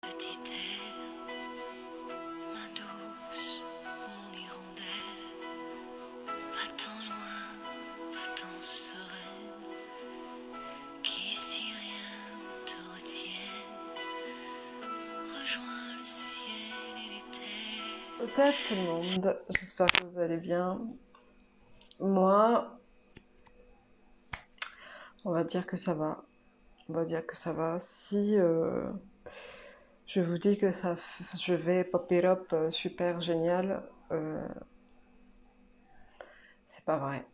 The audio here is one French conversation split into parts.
Petite aile, main douce, mon hirondelle, va-t'en loin, va-t'en sereine, qu'ici rien ne te retienne, rejoins le ciel et les terres. Salut tout le monde, j'espère que vous allez bien. Moi, on va dire que ça va. On va dire que ça va. Si je vous dis que je vais pop it up super génial, c'est pas vrai.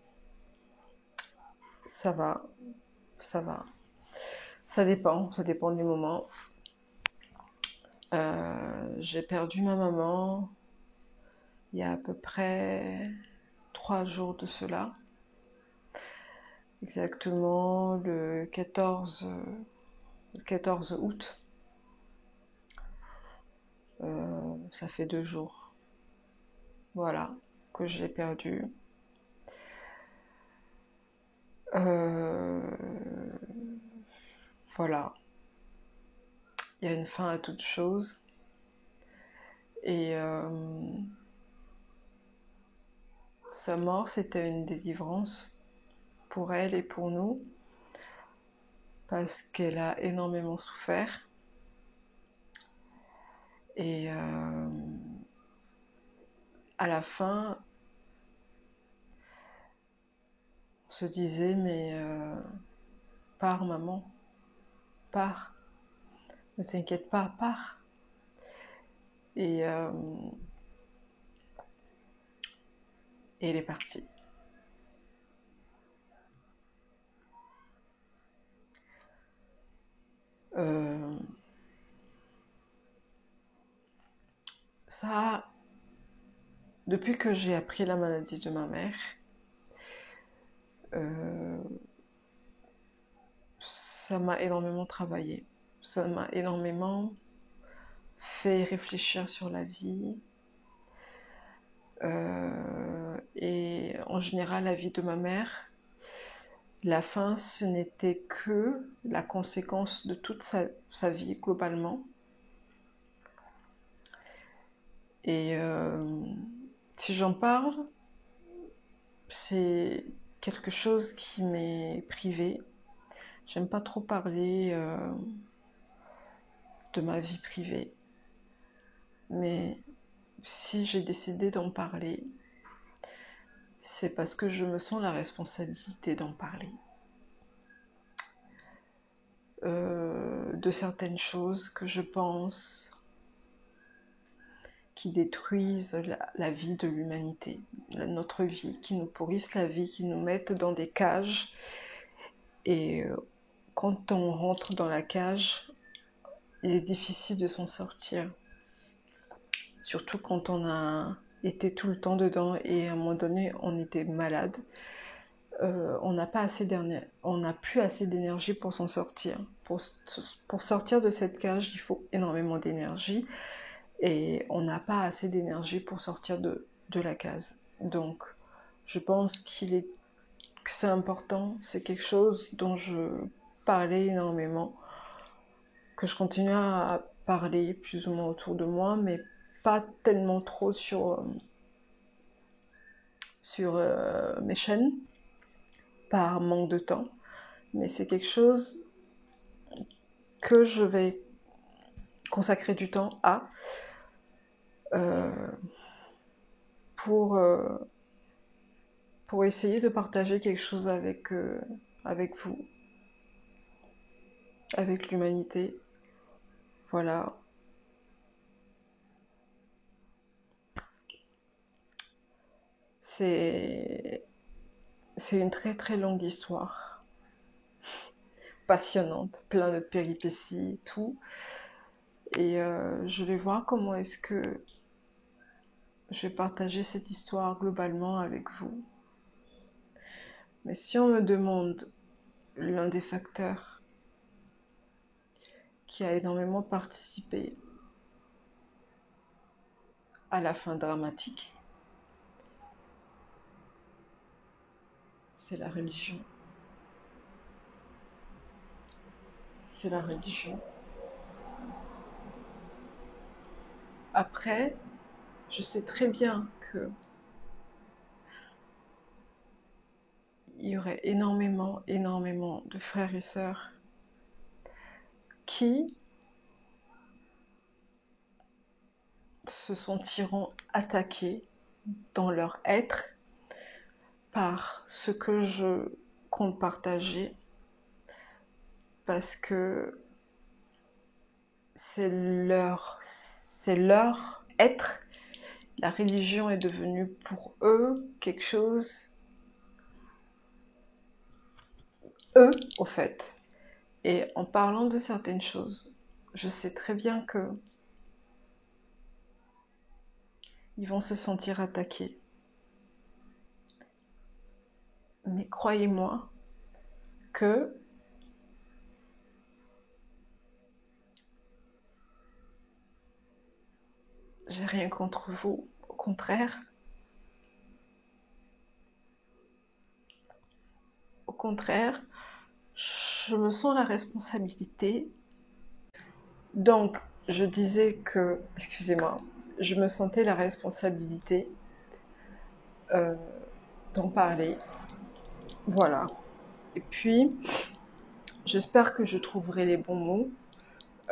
Ça va, ça va. Ça dépend du moment. J'ai perdu ma maman il y a à peu près 3 jours de cela. Exactement le 14 août. Ça fait 2 jours. Voilà, que j'ai perdu. Voilà, il y a une fin à toute chose. Et sa mort, c'était une délivrance pour elle et pour nous, parce qu'elle a énormément souffert. Et à la fin, on se disait, mais pars maman, pars, ne t'inquiète pas, pars. Et elle est partie. Euh, ça, depuis que j'ai appris la maladie de ma mère, euh, ça m'a énormément travaillé. Ça m'a énormément fait réfléchir sur la vie. Et en général, la vie de ma mère, la fin, ce n'était que la conséquence de toute sa vie globalement. Et si j'en parle, c'est quelque chose qui m'est privé. J'aime pas trop parler de ma vie privée. Mais si j'ai décidé d'en parler, c'est parce que je me sens la responsabilité d'en parler. De certaines choses que je pense qui détruisent la vie de l'humanité, notre vie, qui nous pourrissent la vie, qui nous mettent dans des cages. Et quand on rentre dans la cage, il est difficile de s'en sortir. Surtout quand on a été tout le temps dedans et à un moment donné on était malade. On n'a plus assez d'énergie pour s'en sortir. Pour sortir de cette cage, il faut énormément d'énergie et on n'a pas assez d'énergie pour sortir de la case. Donc, je pense que c'est important, c'est quelque chose dont je parlais énormément, que je continue à parler plus ou moins autour de moi, mais pas tellement trop sur mes chaînes, par manque de temps. Mais c'est quelque chose que je vais consacrer du temps à euh, pour, euh, pour essayer de partager quelque chose avec vous, avec l'humanité. Voilà. C'est une très très longue histoire, passionnante, plein de péripéties et tout. Et je vais voir comment est-ce que je vais partager cette histoire globalement avec vous. Mais si on me demande l'un des facteurs qui a énormément participé à la fin dramatique, c'est la religion. C'est la religion. Après, je sais très bien que il y aurait énormément de frères et sœurs qui se sentiront attaqués dans leur être par ce que je compte partager, parce que c'est leur être. La religion est devenue pour eux quelque chose, eux, au fait. Et en parlant de certaines choses, je sais très bien que ils vont se sentir attaqués. Mais croyez-moi que j'ai rien contre vous. Au contraire, je me sens la responsabilité. Donc, je disais que, excusez-moi, je me sentais la responsabilité euh, d'en parler. Voilà. Et puis, j'espère que je trouverai les bons mots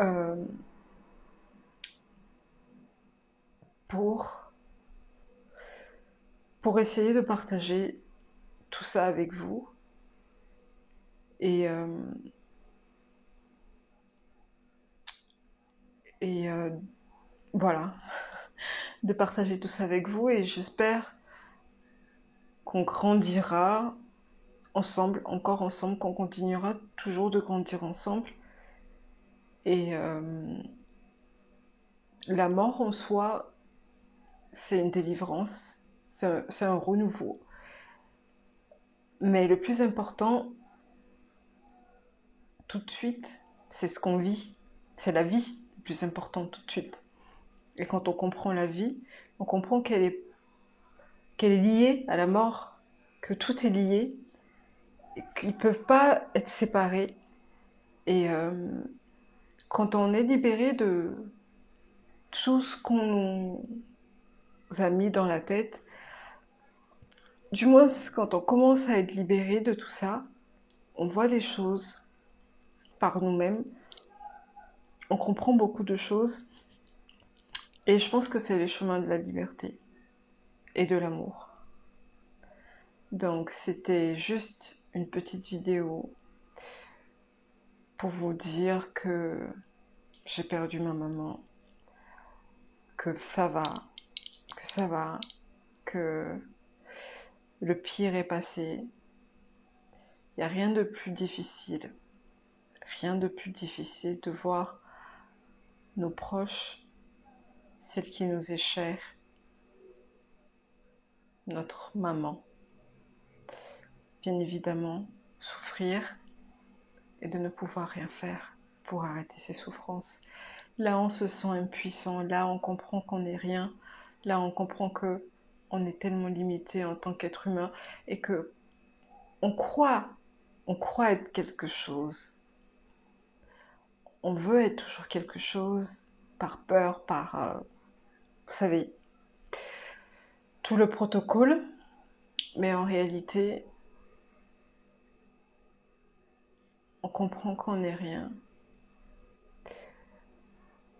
euh, pour, pour essayer de partager tout ça avec vous. Et, euh, et voilà, de partager tout ça avec vous. Et j'espère qu'on grandira ensemble, encore ensemble, qu'on continuera toujours de grandir ensemble. Et la mort en soi, c'est une délivrance, c'est un renouveau. Mais le plus important, tout de suite, c'est ce qu'on vit. C'est la vie, le plus important tout de suite. Et quand on comprend la vie, on comprend qu'elle est liée à la mort, que tout est lié, et qu'ils ne peuvent pas être séparés. Et quand on est libéré de tout ce qu'on nous a mis dans la tête, du moins quand on commence à être libéré de tout ça, on voit les choses par nous-mêmes, on comprend beaucoup de choses, et je pense que c'est les chemins de la liberté et de l'amour. Donc c'était juste une petite vidéo pour vous dire que j'ai perdu ma maman, que ça va, que ça va, que le pire est passé. Il n'y a rien de plus difficile, de voir nos proches, celle qui nous est chère, notre maman, bien évidemment, souffrir et de ne pouvoir rien faire pour arrêter ses souffrances. Là, on se sent impuissant, là, on comprend qu'on n'est rien, là, on comprend que on est tellement limité en tant qu'être humain et que on croit être quelque chose. On veut être toujours quelque chose par peur, vous savez, tout le protocole, mais en réalité, on comprend qu'on n'est rien,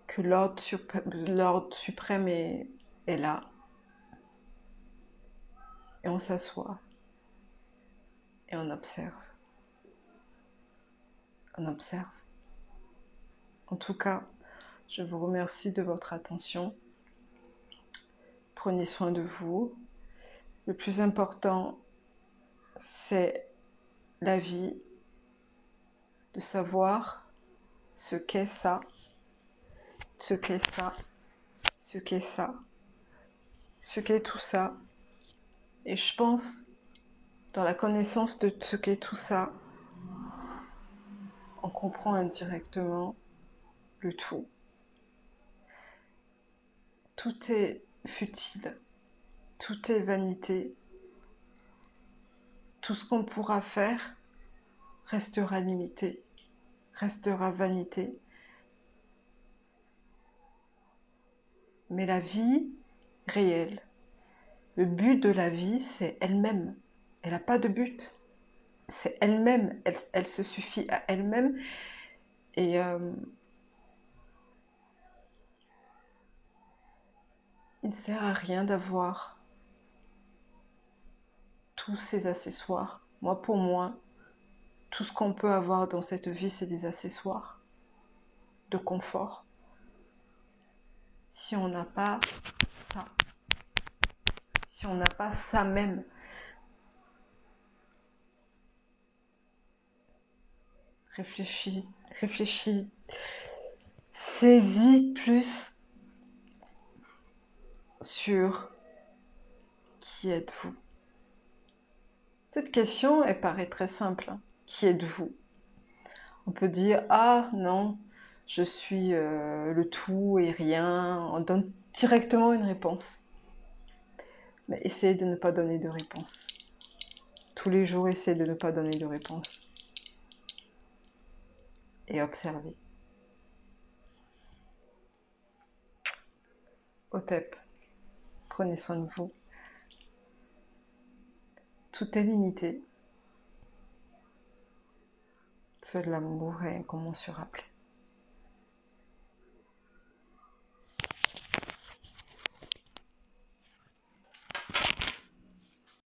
que l'ordre suprême est là, et on s'assoit, et on observe. On observe. En tout cas, je vous remercie de votre attention. Prenez soin de vous. Le plus important, c'est la vie, de savoir ce qu'est ça, ce qu'est ça, ce qu'est ça, ce qu'est tout ça. Et je pense, dans la connaissance de ce qu'est tout ça, on comprend indirectement le tout. Tout est futile, tout est vanité. Tout ce qu'on pourra faire restera limité, restera vanité. mais la vie réelle. Le but de la vie, c'est elle-même. Elle n'a pas de but. C'est elle-même. Elle se suffit à elle-même. Et il ne sert à rien d'avoir tous ces accessoires. Moi, pour moi, tout ce qu'on peut avoir dans cette vie, c'est des accessoires de confort. Si on n'a pas ça, si on n'a pas ça même, réfléchis, saisis plus sur qui êtes-vous. Cette question, elle paraît très simple. Qui êtes-vous? On peut dire, ah non, je suis le tout et rien. On donne directement une réponse. Mais essayez de ne pas donner de réponse. Tous les jours, essayez de ne pas donner de réponse. Et observez. Hotep, prenez soin de vous. Tout est limité. Seul l'amour est incommensurable.